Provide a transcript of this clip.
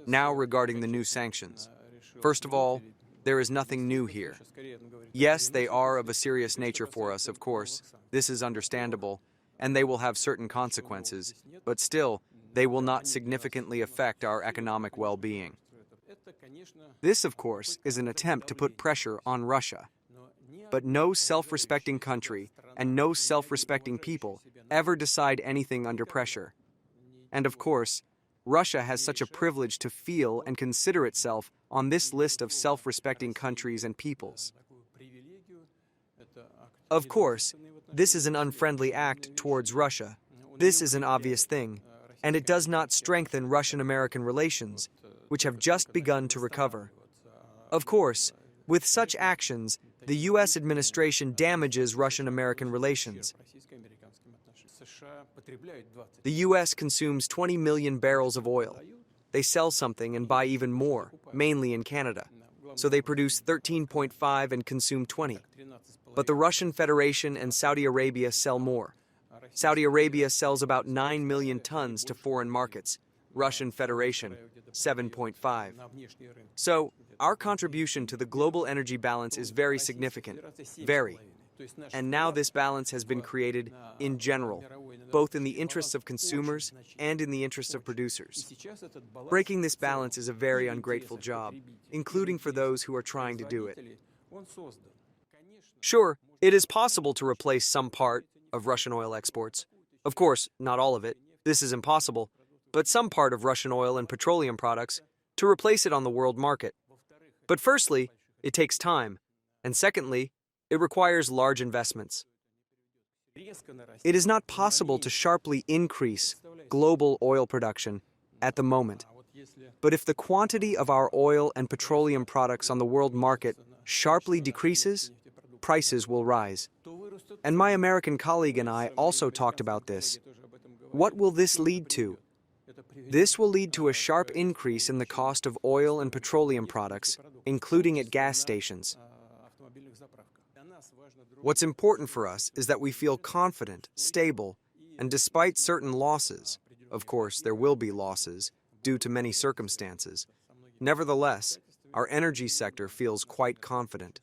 Now regarding the new sanctions. First of all, there is nothing new here. Yes, they are of a serious nature for us, of course. This is understandable, and they will have certain consequences, but still, they will not significantly affect our economic well-being. This, of course, is an attempt to put pressure on Russia. But no self-respecting country and no self-respecting people ever decide anything under pressure. And of course, Russia has such a privilege to feel and consider itself on this list of self-respecting countries and peoples. Of course, this is an unfriendly act towards Russia. This is an obvious thing, and it does not strengthen Russian-American relations, which have just begun to recover. Of course, with such actions, the U.S. administration damages Russian-American relations. The U.S. consumes 20 million barrels of oil. They sell something and buy even more, mainly in Canada. So they produce 13.5 and consume 20. But the Russian Federation and Saudi Arabia sell more. Saudi Arabia sells about 9 million tons to foreign markets. Russian Federation, 7.5. So, our contribution to the global energy balance is very significant, very. And now this balance has been created in general, both in the interests of consumers and in the interests of producers. Breaking this balance is a very ungrateful job, including for those who are trying to do it. Sure, it is possible to replace some part of Russian oil exports. Of course, not all of it. This is impossible. But some part of Russian oil and petroleum products to replace it on the world market. But firstly, it takes time, and secondly, it requires large investments. It is not possible to sharply increase global oil production at the moment. But if the quantity of our oil and petroleum products on the world market sharply decreases, prices will rise. And my American colleague and I also talked about this. What will this lead to? This will lead to a sharp increase in the cost of oil and petroleum products, including at gas stations. What's important for us is that we feel confident, stable, and despite certain losses, of course there will be losses due to many circumstances, nevertheless, our energy sector feels quite confident.